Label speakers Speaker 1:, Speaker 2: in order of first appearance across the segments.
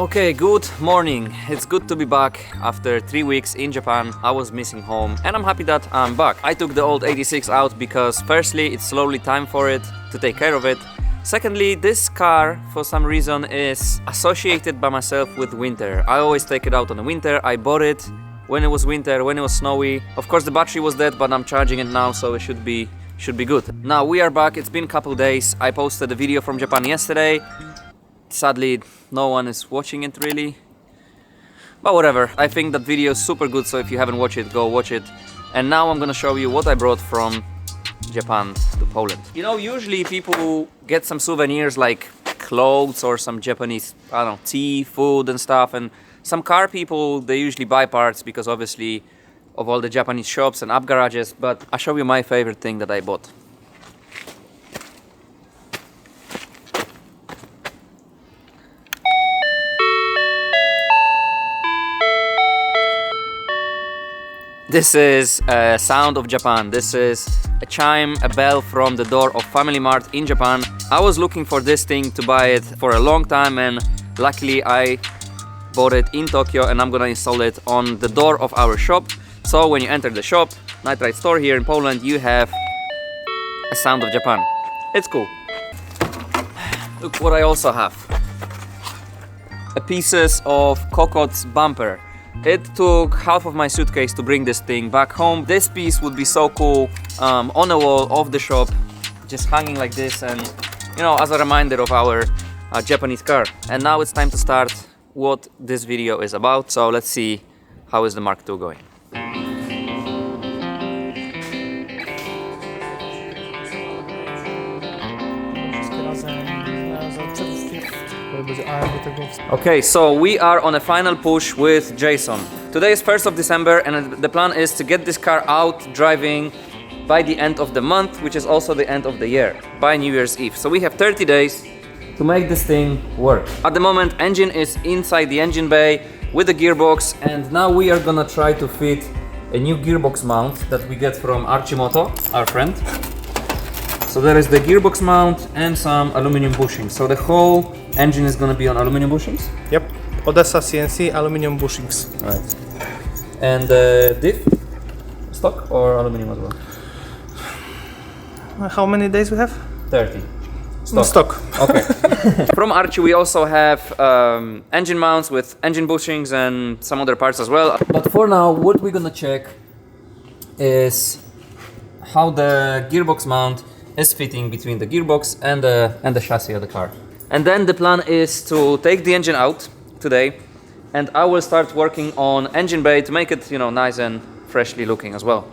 Speaker 1: Okay, good morning. It's good to be back after 3 weeks in Japan. I was missing home and I'm happy that I'm back. I took the old 86 out because firstly, it's slowly time for it to take care of it. Secondly, this car for some reason is associated by myself with winter. I always take it out on the winter. I bought it when it was winter, when it was snowy. Of course the battery was dead, but I'm charging it now, so it should be good. Now we are back. It's been a couple days. I posted a video from Japan yesterday. Sadly, no one is watching it really. But whatever, I think that video is super good, so if you haven't watched it, go watch it. And now I'm gonna show you what I brought from Japan to Poland. You know, usually people get some souvenirs like clothes or some Japanese, I don't know, tea, food and stuff. And some car people, they usually buy parts because obviously of all the Japanese shops and up garages. But I'll show you my favorite thing that I bought. This is a sound of Japan. This is a chime, a bell from the door of Family Mart in Japan. I was looking for this thing to buy it for a long time and luckily I bought it in Tokyo and I'm gonna install it on the door of our shop. So when you enter the shop, NIGHTRIDE store here in Poland, you have a sound of Japan. It's cool. Look what I also have. A pieces of Kokot's bumper. It took half of my suitcase to bring this thing back home. This piece would be so cool on a wall of the shop, just hanging like this and, you know, as a reminder of our Japanese car. And now it's time to start what this video is about. So let's see how is the Mark II going. Okay, so we are on a final push with Jason. Today is 1st of December and the plan is to get this car out driving by the end of the month, which is also the end of the year, by New Year's Eve. So we have 30 days to make this thing work. At the moment, engine is inside the engine bay with the gearbox, and now we are gonna try to fit a new gearbox mount that we get from Archimoto, our friend. So there is the gearbox mount and some aluminum bushings. So the whole engine is going to be on aluminum bushings?
Speaker 2: Yep, Odessa CNC aluminum bushings.
Speaker 1: Right. And the diff? Stock or aluminum as well?
Speaker 2: How many days we have?
Speaker 1: 30.
Speaker 2: Stock.
Speaker 1: Okay. From Archie we also have engine mounts with engine bushings and some other parts as well. But for now, what we're going to check is how the gearbox mount is fitting between the gearbox and the chassis of the car. And then the plan is to take the engine out today and I will start working on engine bay to make it, you know, nice and freshly looking as well.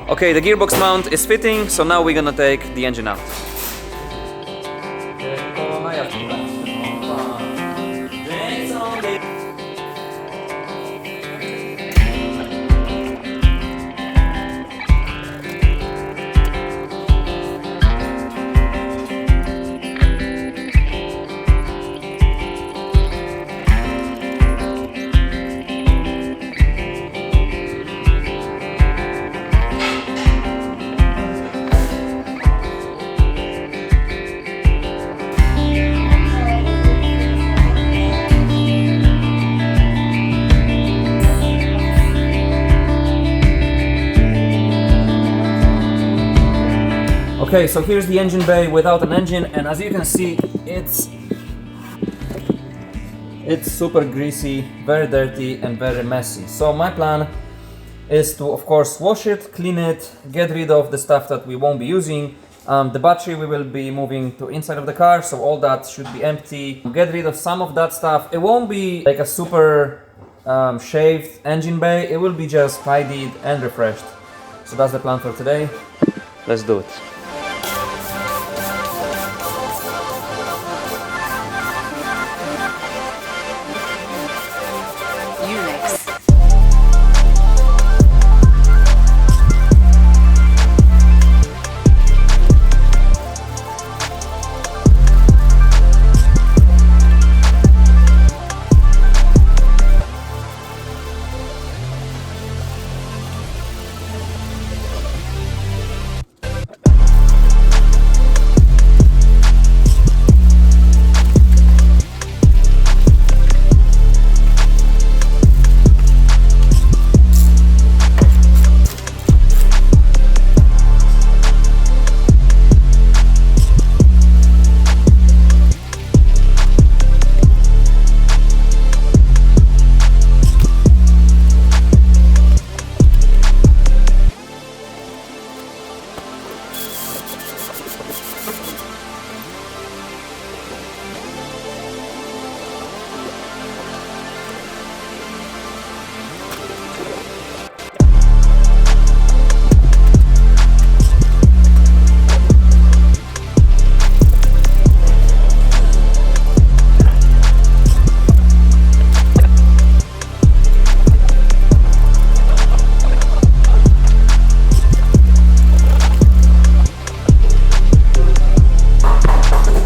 Speaker 1: Okay, the gearbox mount is fitting, so now we're gonna take the engine out. Okay, so here's the engine bay without an engine, and as you can see, it's super greasy, very dirty and very messy. So my plan is to, of course, wash it, clean it, get rid of the stuff that we won't be using. The battery we will be moving to inside of the car, so all that should be empty. Get rid of some of that stuff. It won't be like a super shaved engine bay, it will be just tidied and refreshed. So that's the plan for today. Let's do it.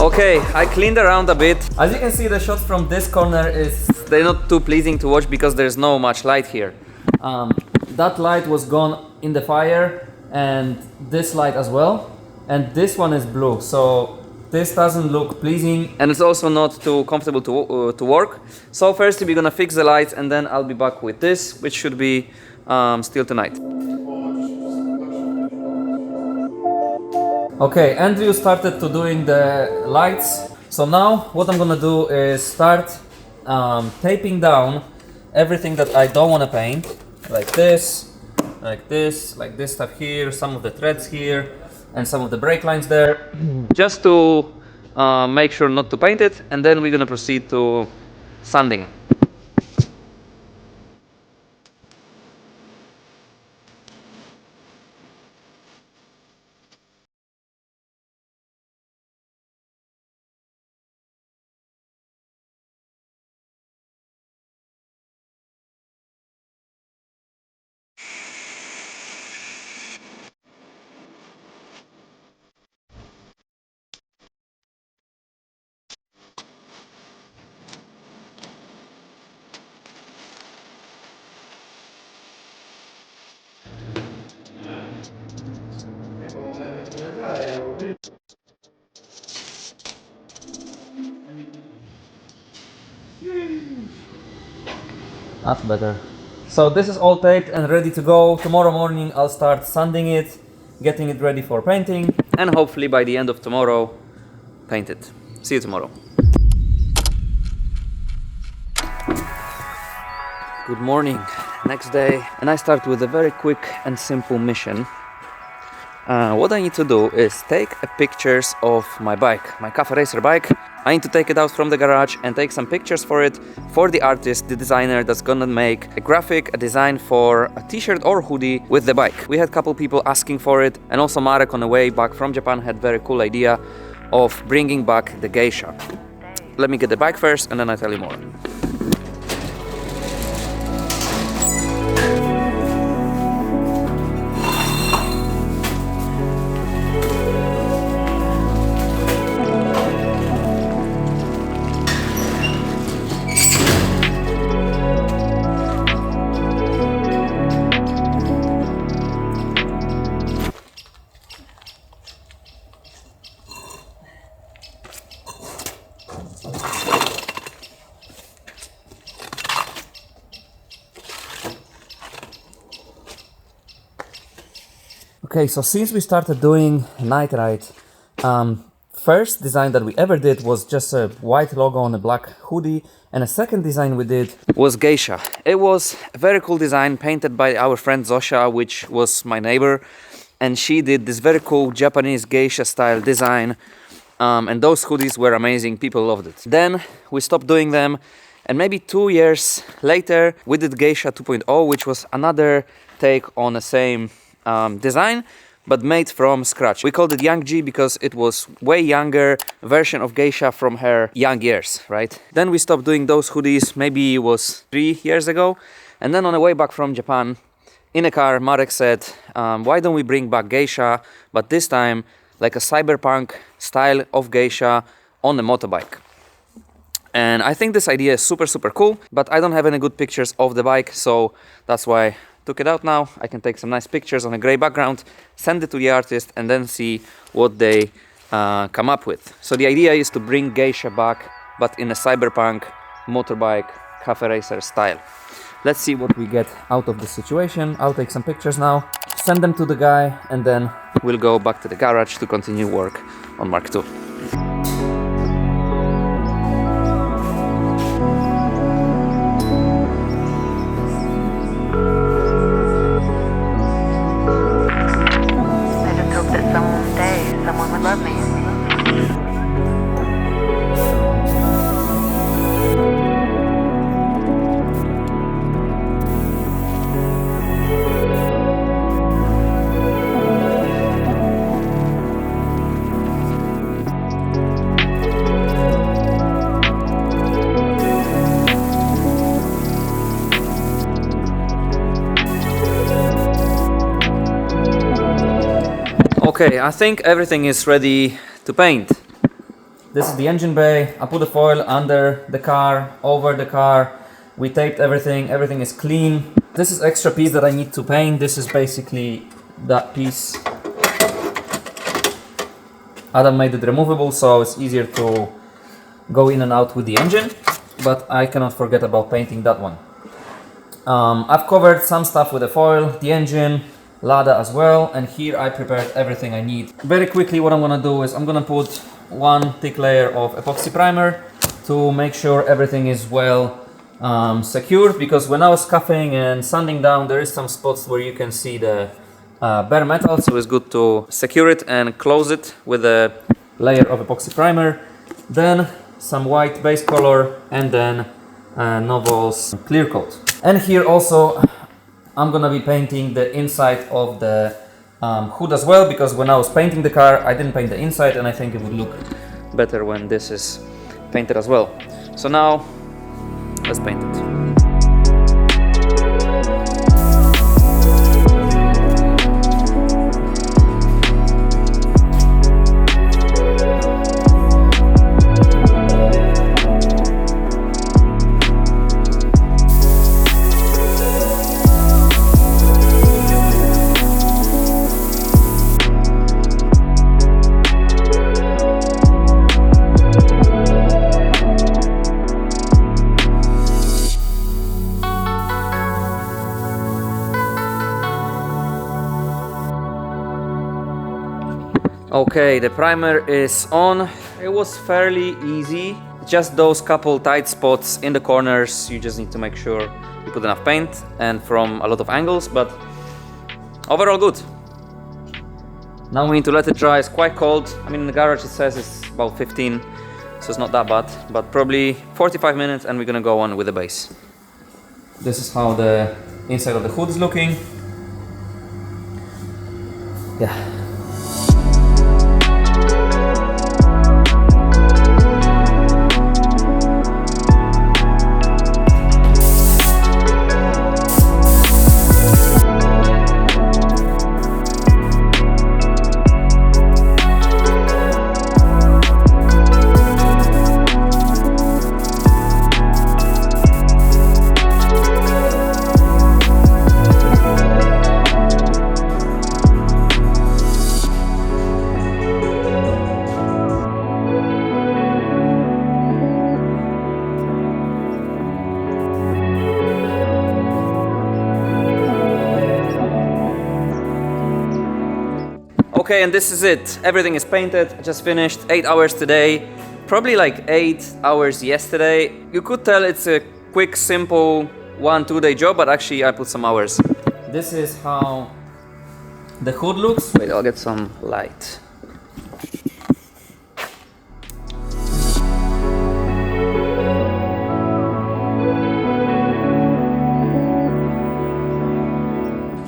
Speaker 1: Okay, I cleaned around a bit. As you can see, the shots from this corner they're not too pleasing to watch because there's no much light here. That light was gone in the fire, and this light as well, and this one is blue, so this doesn't look pleasing, and it's also not too comfortable to work. So first we're gonna fix the lights, and then I'll be back with this, which should be still tonight. Okay, Andrew started to doing the lights. So now what I'm gonna do is start taping down everything that I don't want to paint, like this, like this stuff here, some of the threads here, and some of the brake lines there, just to make sure not to paint it, and then we're gonna proceed to sanding. That's better. So this is all taped and ready to go. Tomorrow morning I'll start sanding it, getting it ready for painting, and hopefully by the end of tomorrow, paint it. See you tomorrow. Good morning, next day, and I start with a very quick and simple mission. What I need to do is take pictures of my bike, my Cafe Racer bike. I need to take it out from the garage and take some pictures for it, for the artist, the designer that's gonna make a graphic, a design for a t-shirt or hoodie with the bike. We had a couple people asking for it, and also Marek on the way back from Japan had very cool idea of bringing back the geisha. Let me get the bike first and then I'll tell you more. Okay, so since we started doing NIGHTRIDE, first design that we ever did was just a white logo on a black hoodie, and a second design we did was geisha. It was a very cool design painted by our friend Zosia, which was my neighbor, and she did this very cool Japanese geisha style design, and those hoodies were amazing, people loved it. Then we stopped doing them, and maybe 2 years later we did Geisha 2.0, which was another take on the same design, but made from scratch. We called it Young G because it was way younger version of geisha from her young years, right? Then we stopped doing those hoodies, maybe it was 3 years ago. And then on the way back from Japan, in a car, Marek said, why don't we bring back geisha, but this time like a cyberpunk style of geisha on a motorbike. And I think this idea is super, super cool, but I don't have any good pictures of the bike, so that's why I took it out now. I can take some nice pictures on a gray background, send it to the artist, and then see what they come up with. So the idea is to bring geisha back, but in a cyberpunk motorbike cafe racer style. Let's see what we get out of this situation. I'll take some pictures now, send them to the guy, and then we'll go back to the garage to continue work on Mark II.
Speaker 3: Love me.
Speaker 1: Okay, I think everything is ready to paint. This is the engine bay. I put the foil under the car, over the car. We taped everything. Everything is clean. This is extra piece that I need to paint. This is basically that piece. Adam made it removable, so it's easier to go in and out with the engine. But I cannot forget about painting that one. I've covered some stuff with the foil, the engine, Lada as well, and here I prepared everything I need. Very quickly, what I'm gonna do is I'm gonna put one thick layer of epoxy primer to make sure everything is well secured, because when I was scuffing and sanding down, there is some spots where you can see the bare metal, so it's good to secure it and close it with a layer of epoxy primer. Then some white base color, and then Novol's clear coat. And here also I'm gonna be painting the inside of the hood as well, because when I was painting the car I didn't paint the inside, and I think it would look better when this is painted as well. So now let's paint it. Okay, the primer is on. It was fairly easy. Just those couple tight spots in the corners, you just need to make sure you put enough paint and from a lot of angles, but overall good. Now we need to let it dry. It's quite cold. I mean, in the garage it says it's about 15, so it's not that bad, but probably 45 minutes and we're gonna go on with the base. This is how the inside of the hood is looking. Yeah. Okay, and this is it. Everything is painted. I just finished. 8 hours today. Probably like 8 hours yesterday. You could tell it's a quick, simple 1-2 day job, but actually I put some hours. This is how the hood looks. Wait, I'll get some light.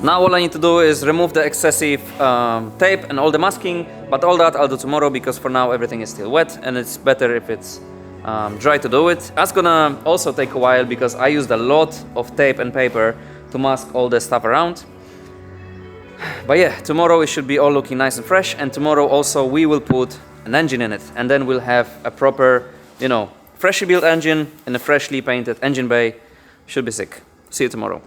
Speaker 1: Now all I need to do is remove the excessive tape and all the masking, but all that I'll do tomorrow, because for now everything is still wet and it's better if it's dry to do it. That's gonna also take a while because I used a lot of tape and paper to mask all the stuff around. But yeah, tomorrow it should be all looking nice and fresh, and tomorrow also we will put an engine in it, and then we'll have a proper, you know, freshly built engine in a freshly painted engine bay. Should be sick. See you tomorrow.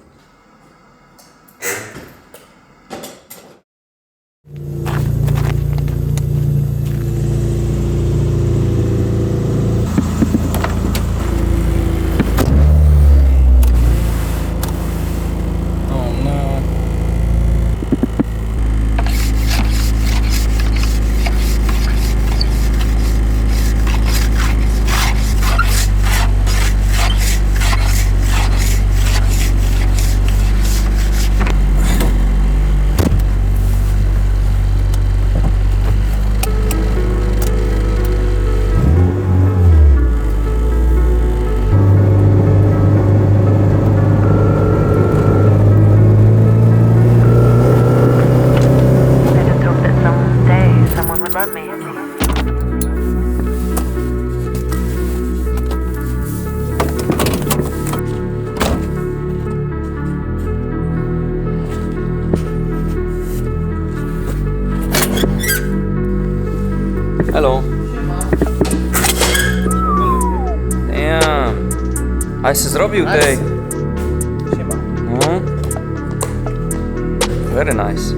Speaker 1: Hello. A się zrobił tej. No. Very nice.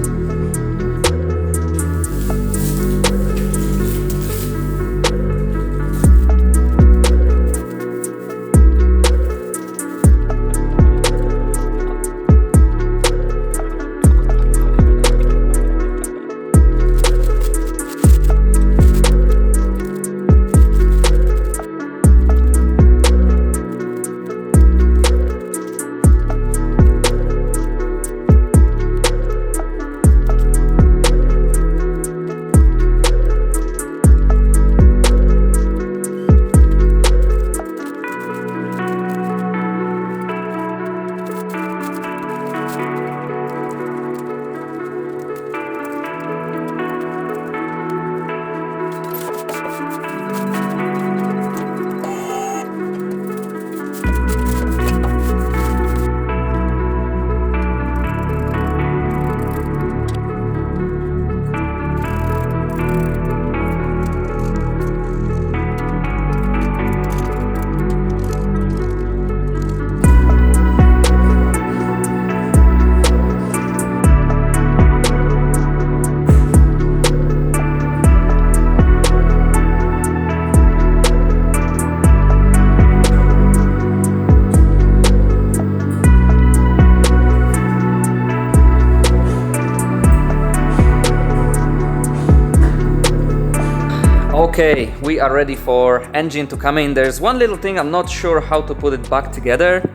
Speaker 1: Okay, we are ready for engine to come in. There's one little thing, I'm not sure how to put it back together.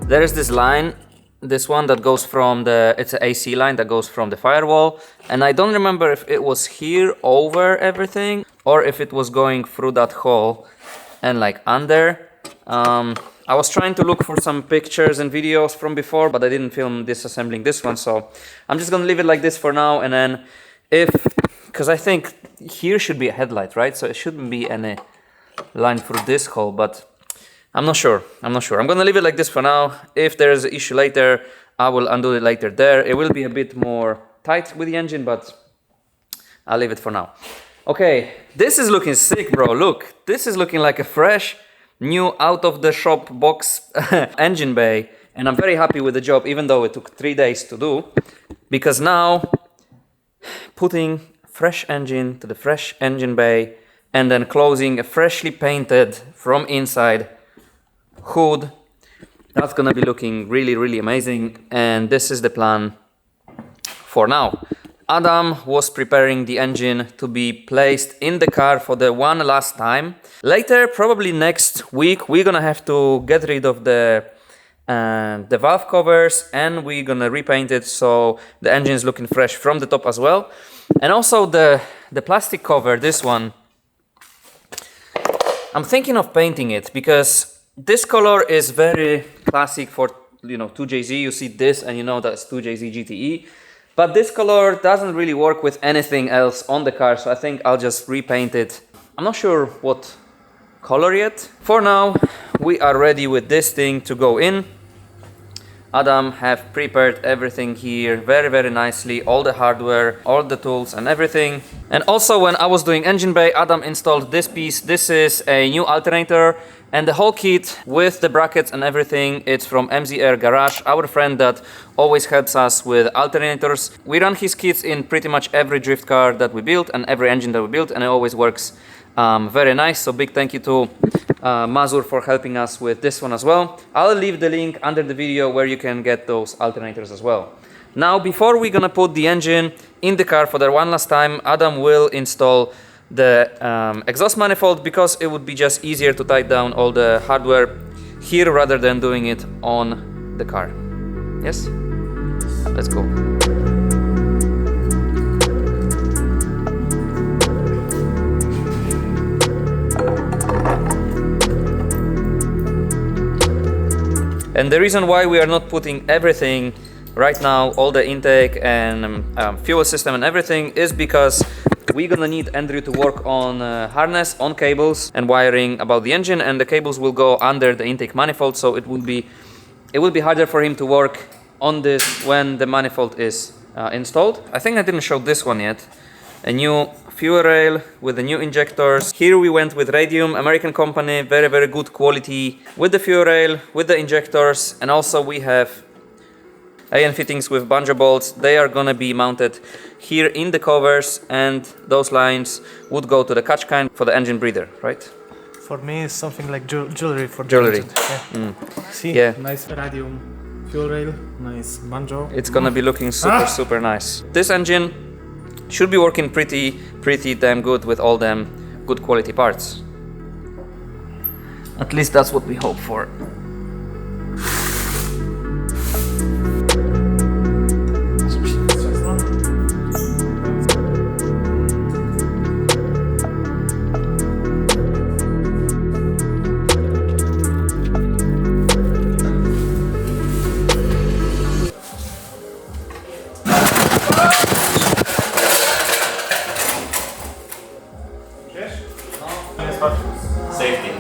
Speaker 1: There is this line, this one that goes from it's an AC line that goes from the firewall. And I don't remember if it was here over everything or if it was going through that hole and like under. I was trying to look for some pictures and videos from before, but I didn't film disassembling this one. So I'm just gonna leave it like this for now. And then because I think here should be a headlight, right? So it shouldn't be any line through this hole, but I'm not sure. I'm gonna leave it like this for now. If there's an issue later, I will undo it later there. It will be a bit more tight with the engine, but I'll leave it for now. Okay, this is looking sick, bro. Look, this is looking like a fresh, new out of the shop box engine bay. And I'm very happy with the job, even though it took 3 days to do, because now putting fresh engine to the fresh engine bay and then closing a freshly painted from inside hood, that's gonna be looking really, really amazing. And this is the plan for now. Adam was preparing the engine to be placed in the car for the one last time. Later, probably next week, we're gonna have to get rid of the valve covers and we're gonna repaint it so the engine is looking fresh from the top as well. And also the plastic cover, this one, I'm thinking of painting it because this color is very classic for 2JZ. You see this and you know that's 2JZ GTE. But this color doesn't really work with anything else on the car, so I think I'll just repaint it. I'm not sure what color yet. For now, we are ready with this thing to go in. Adam have prepared everything here very, very nicely, all the hardware, all the tools and everything. And also when I was doing engine bay, Adam installed this piece. This is a new alternator and the whole kit with the brackets and everything, it's from MZR Garage, our friend that always helps us with alternators. We run his kits in pretty much every drift car that we build and every engine that we build, and it always works very nice. So big thank you to Mazur for helping us with this one as well. I'll leave the link under the video where you can get those alternators as well. Now, before we're gonna put the engine in the car for the one last time, Adam will install the exhaust manifold because it would be just easier to tie down all the hardware here rather than doing it on the car. Yes? Let's go. And the reason why we are not putting everything right now, all the intake and fuel system and everything, is because we're gonna need Andrew to work on harness, on cables and wiring about the engine, and the cables will go under the intake manifold, so it will be harder for him to work on this when the manifold is installed. I think I didn't show this one yet. A new fuel rail with the new injectors. Here we went with Radium, American company, very, very good quality with the fuel rail, with the injectors, and also we have AN fittings with banjo bolts. They are gonna be mounted here in the covers, and those lines would go to the catch can for the engine breather, right?
Speaker 2: For me, it's something like jewelry for
Speaker 1: Jewelry.
Speaker 2: Yeah. See,
Speaker 1: Yeah.
Speaker 2: nice radium fuel rail, nice banjo.
Speaker 1: It's gonna be looking super, super nice. This engine should be working pretty damn good with all them good quality parts. At least that's what we hope for. Safety.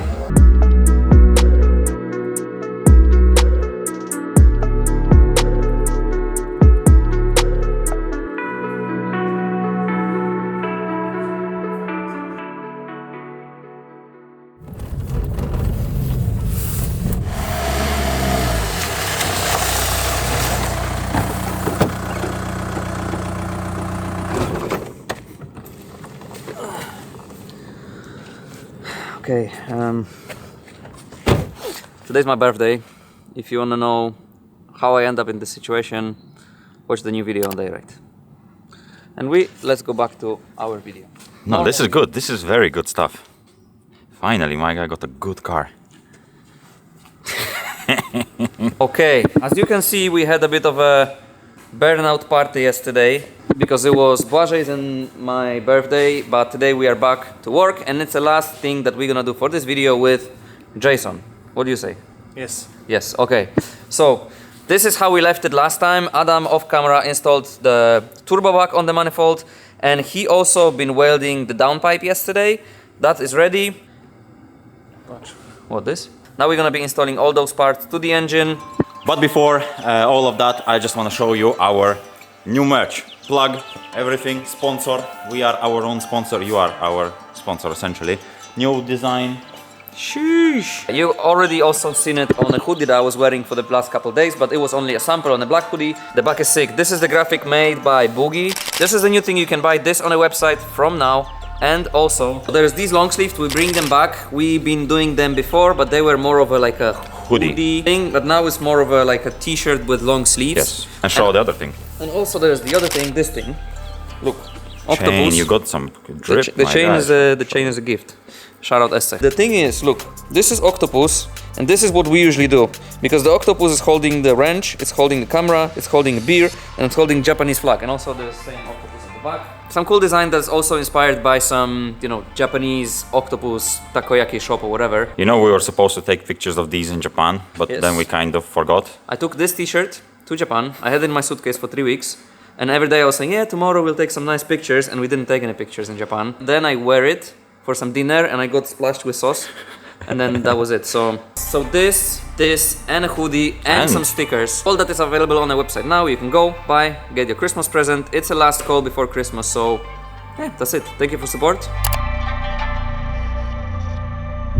Speaker 1: Okay, today's my birthday. If you wanna know how I end up in this situation, watch the new video on NIGHTRIDE. And let's go back to our video.
Speaker 3: No, this is good. This is very good stuff. Finally, my guy got a good car.
Speaker 1: Okay, as you can see, we had a bit of a burnout party yesterday because it was Błażej's and my birthday, but today we are back to work, and it's the last thing that we're gonna do for this video with Jason. What do you say?
Speaker 2: Yes.
Speaker 1: Yes, okay. So, this is how we left it last time. Adam off camera installed the turbo back on the manifold, and he also been welding the downpipe yesterday. That is ready.
Speaker 2: Watch.
Speaker 1: What this? Now we're gonna be installing all those parts to the engine.
Speaker 3: But before all of that, I just want to show you our new merch. Plug, everything, sponsor. We are our own sponsor. You are our sponsor, essentially. New design.
Speaker 1: Sheesh. You already also seen it on a hoodie that I was wearing for the last couple of days, but it was only a sample on a black hoodie. The back is sick. This is the graphic made by Boogie. This is the new thing. You can buy this on a website from now. And also, there's these long sleeves. We bring them back. We've been doing them before, but they were more of a like a hoodie thing. But now it's more of a like a t-shirt with long sleeves.
Speaker 3: Yes. And show the other thing.
Speaker 1: And also there's the other thing. This thing. Look, octopus.
Speaker 3: Chain. You got some drip.
Speaker 1: The chain is a gift. Shout out Esther. The thing is, look, this is octopus, and this is what we usually do, because the octopus is holding the wrench, it's holding the camera, it's holding a beer, and it's holding Japanese flag, and also the same octopus at the back. Some cool design that's also inspired by some, you know, Japanese octopus takoyaki shop or whatever.
Speaker 3: You know, we were supposed to take pictures of these in Japan, but
Speaker 1: Yes.
Speaker 3: then we kind of forgot.
Speaker 1: I took this t-shirt to Japan. I had it in my suitcase for 3 weeks, and every day I was saying, yeah, tomorrow we'll take some nice pictures, and we didn't take any pictures in Japan. Then I wear it for some dinner, and I got splashed with sauce, and then that was it. So this, and a hoodie, and some stickers. All that is available on the website now. You can go, buy, get your Christmas present. It's a last call before Christmas, so yeah, that's it. Thank you for support.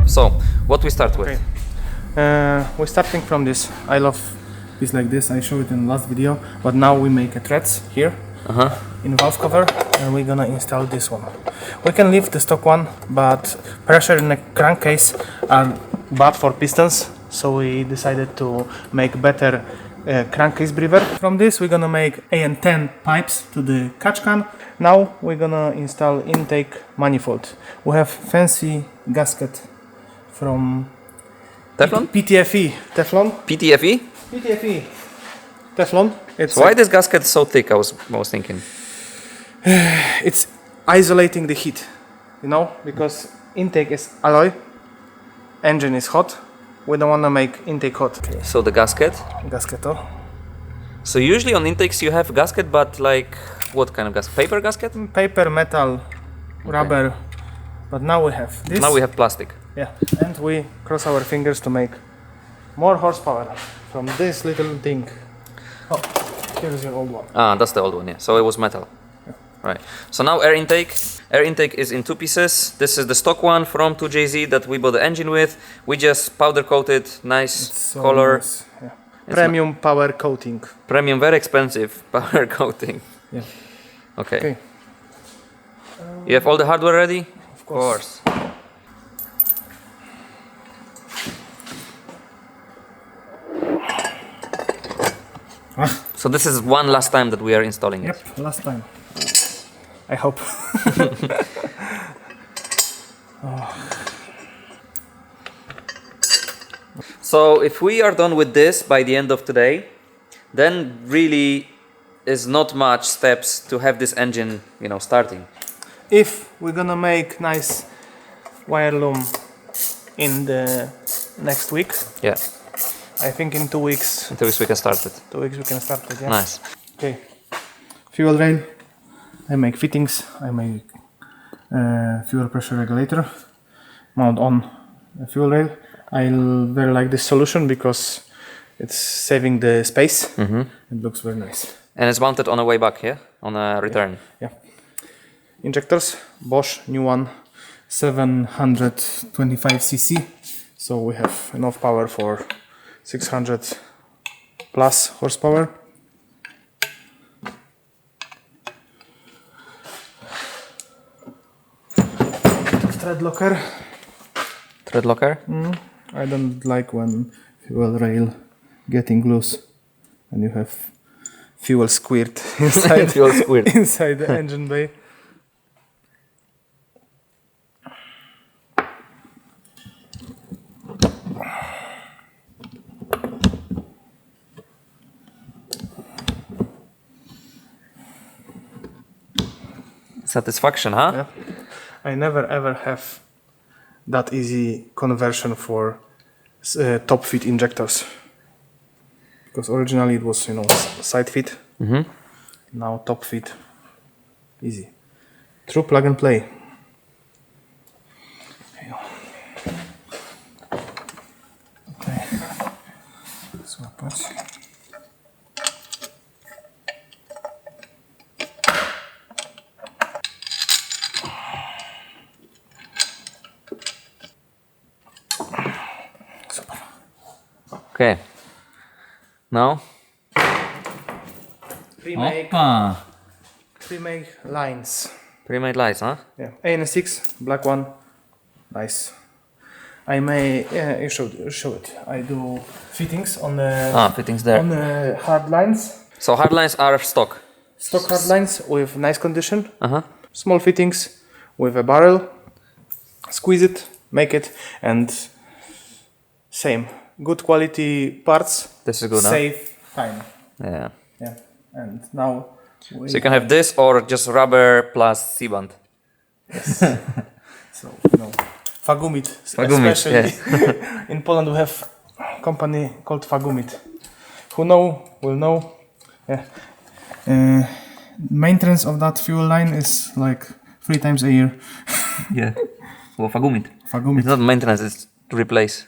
Speaker 1: So, what we start with?
Speaker 2: Okay. We're starting from this. I love this like this. I showed it in the last video, but now we make a threads here in valve cover, and we're gonna install this one. We can leave the stock one, but pressure in the crankcase are bad for pistons, so we decided to make better crankcase breather. From this we're gonna make AN10 pipes to the catch can. Now we're gonna install intake manifold. We have fancy gasket from
Speaker 1: Teflon?
Speaker 2: PTFE. Teflon?
Speaker 1: PTFE?
Speaker 2: PTFE. Teflon. It's
Speaker 1: So why this gasket is so thick? I was thinking.
Speaker 2: it's isolating the heat, you know, because intake is alloy, engine is hot. We don't want to make intake hot.
Speaker 1: So the gasket.
Speaker 2: Gasketo.
Speaker 1: So usually on intakes you have gasket, but like what kind of gasket? Paper gasket?
Speaker 2: Paper, metal, rubber. But now we have this.
Speaker 1: Now we have plastic.
Speaker 2: Yeah, and we cross our fingers to make more horsepower from this little thing. Oh, here's your old one.
Speaker 1: Ah, that's the old one, yeah. So it was metal. Right. So now air intake. Air intake is in 2 pieces. This is the stock one from 2JZ that we bought the engine with. We just powder coated, nice
Speaker 2: So
Speaker 1: color.
Speaker 2: nice, yeah. Premium power coating.
Speaker 1: Premium, very expensive powder coating.
Speaker 2: Yeah.
Speaker 1: Okay.
Speaker 2: Okay.
Speaker 1: You have all the hardware ready?
Speaker 2: Of course.
Speaker 1: So this is one last time that we are installing it.
Speaker 2: Yep, last time. I hope.
Speaker 1: So if we are done with this by the end of today, then really is not much steps to have this engine, you know, starting.
Speaker 2: If we're gonna make nice wire loom in the next week,
Speaker 1: Yeah,
Speaker 2: I think in 2 weeks,
Speaker 1: until we can start it.
Speaker 2: 2 weeks we can start it. Yeah.
Speaker 1: Nice.
Speaker 2: Okay. Fuel rail. I make fittings. I make fuel pressure regulator. Mount on a fuel rail. I very like this solution because it's saving the space. It looks very nice.
Speaker 1: And it's mounted on a way back here, on a return.
Speaker 2: Yeah. Injectors, Bosch, new one, 725 cc. So we have enough power for 600 plus horsepower. Thread locker.
Speaker 1: Thread locker?
Speaker 2: I don't like when fuel rail getting loose and you have fuel squirt inside,
Speaker 1: Fuel squirt.
Speaker 2: inside the engine bay.
Speaker 1: Satisfaction, huh?
Speaker 2: Yeah. I never ever have that easy conversion for top fit injectors because originally it was, you know, side fit. Now top fit, easy, true plug and play. Okay, złapać.
Speaker 1: Okay. Now?
Speaker 2: Pre-make lines.
Speaker 1: Pre-made lights, huh?
Speaker 2: Yeah, AN6, black one, nice. I may, yeah, you show it. I do fittings on the
Speaker 1: Fittings there.
Speaker 2: on the hard lines.
Speaker 1: So hard lines are stock.
Speaker 2: Stock hard lines with nice condition. Small fittings with a barrel. Squeeze it, make it, and same. Good quality parts.
Speaker 1: This is good,
Speaker 2: Save time.
Speaker 1: Yeah.
Speaker 2: Yeah. And now we
Speaker 1: So you can have this or just rubber plus C-band.
Speaker 2: so no. Fagumit.
Speaker 1: Fagumit,
Speaker 2: Especially in Poland we have a company called Fagumit. Who know will know. Yeah. Maintenance of that fuel line is like 3 times a year.
Speaker 1: Yeah. Well, Fagumit.
Speaker 2: Fagumit.
Speaker 1: It's not maintenance, it's to replace.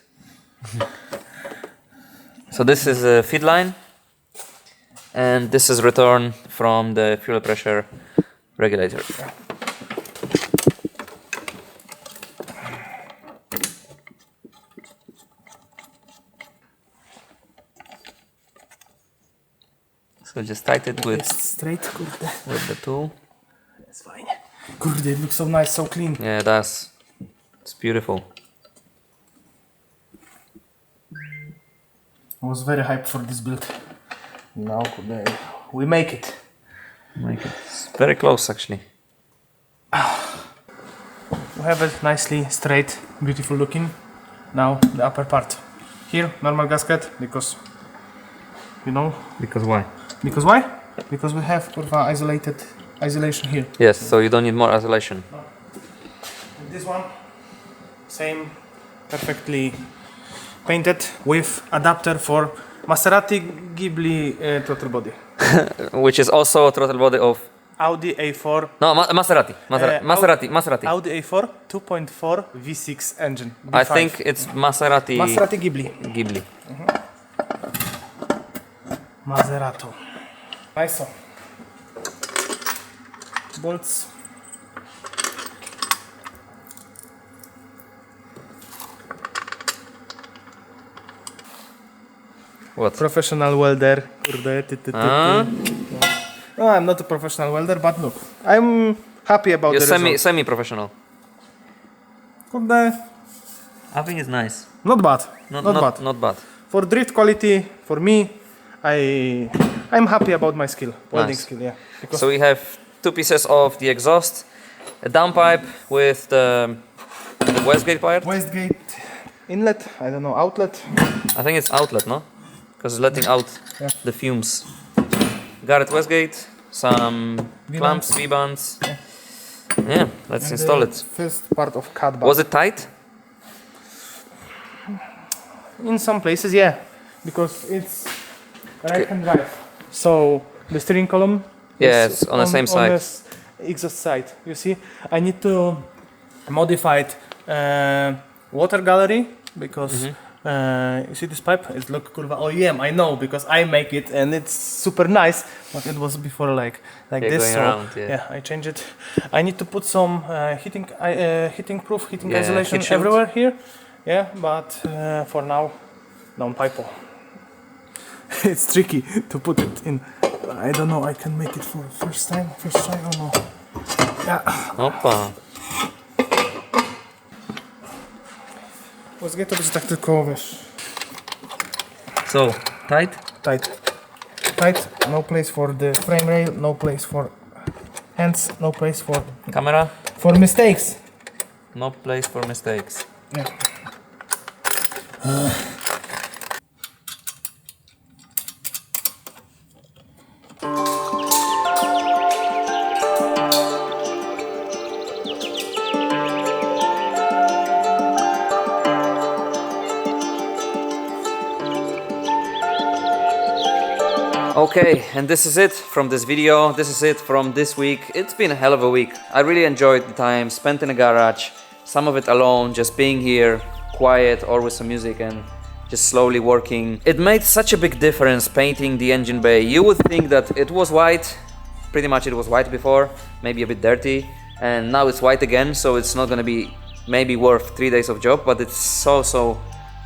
Speaker 1: So this is a feed line. And this is return from the fuel pressure regulator. So just tight it with
Speaker 2: Straight, kurde.
Speaker 1: the tool.
Speaker 2: It's fine. Kurde, it looks so nice, so clean.
Speaker 1: Yeah, it's beautiful.
Speaker 2: I was very hyped for this build. Now we make it.
Speaker 1: It's very close actually.
Speaker 2: We have it nicely straight, beautiful looking. Now the upper part. Here, normal gasket, because you know.
Speaker 1: Because why?
Speaker 2: Because why? Because we have isolation here.
Speaker 1: Yes, so you don't need more isolation.
Speaker 2: And this one, same, perfectly painted with adapter for Maserati Ghibli throttle body.
Speaker 1: Which is also a throttle body of
Speaker 2: Audi A4.
Speaker 1: no Maserati. Maserati.
Speaker 2: Audi A4 2.4 V6 engine.
Speaker 1: I
Speaker 2: B5.
Speaker 1: think it's Maserati.
Speaker 2: Maserati Ghibli.
Speaker 1: Ghibli.
Speaker 2: Maserato. Nice one. bolts.
Speaker 1: What?
Speaker 2: Professional welder. Kurde, No, I'm not a professional welder, but look, I'm happy about
Speaker 1: You're
Speaker 2: the result.
Speaker 1: semi-professional.
Speaker 2: Kurde,
Speaker 1: I think it's nice.
Speaker 2: not bad.
Speaker 1: Not
Speaker 2: bad.
Speaker 1: Not bad.
Speaker 2: For drift quality, for me, I'm happy about my skill, welding
Speaker 1: Nice.
Speaker 2: skill, yeah. Because
Speaker 1: So we have two pieces of the exhaust, a downpipe with the wastegate part.
Speaker 2: wastegate inlet, I don't know, outlet.
Speaker 1: I think it's outlet, no? Because it's letting out
Speaker 2: Yeah.
Speaker 1: the fumes. Garrett wastegate, some clamps, V-bands. Yeah, let's install it.
Speaker 2: First part of cut bar.
Speaker 1: Was it tight?
Speaker 2: In some places, yeah, because it's right-hand drive. So the steering column
Speaker 1: Yeah,
Speaker 2: is
Speaker 1: it's on the same side.
Speaker 2: On the exhaust side. You see, I need to modify it, water gallery because you see this pipe. It look kurwa OEM. I know because I make it and it's super nice. But it was before like
Speaker 1: Yeah,
Speaker 2: this.
Speaker 1: going
Speaker 2: So
Speaker 1: around, yeah.
Speaker 2: I change it. I need to put some heating
Speaker 1: Yeah,
Speaker 2: isolation
Speaker 1: heat shield.
Speaker 2: everywhere here. Yeah, but for now, down pipe. It's tricky to put it in. I don't know. I can make it for first time or no. Yeah.
Speaker 1: Opa.
Speaker 2: Łezgę to będzie tak tylko, wiesz,
Speaker 1: So, tight?
Speaker 2: tight, no place for the frame rail, no place for hands, no place
Speaker 1: Camera?
Speaker 2: for mistakes.
Speaker 1: No place for mistakes.
Speaker 2: Yeah.
Speaker 1: Okay, and this is it from this video. This is it from this week. It's been a hell of a week. I really enjoyed the time spent in a garage, some of it alone, just being here, quiet, or with some music and just slowly working. It made such a big difference painting the engine bay. You would think that it was white, pretty much it was white before, maybe a bit dirty, and now it's white again, so it's not gonna be maybe worth 3 days of job, but it's so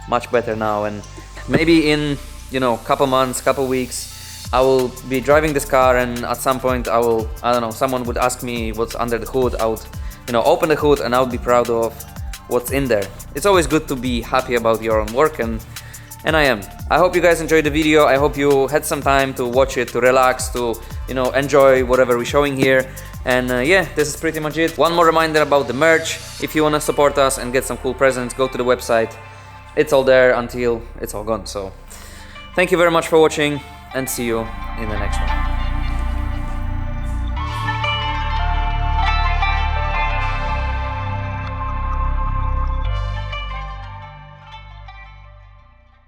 Speaker 1: much better now. And maybe in, you know, couple months, couple weeks, I will be driving this car and at some point I don't know, someone would ask me what's under the hood. I would, you know, open the hood and I would be proud of what's in there. It's always good to be happy about your own work, and I am. I hope you guys enjoyed the video. I hope you had some time to watch it, to relax, to, you know, enjoy whatever we're showing here. And yeah, this is pretty much it. One more reminder about the merch. If you want to support us and get some cool presents, go to the website. It's all there until it's all gone. So thank you very much for watching, and see you in the next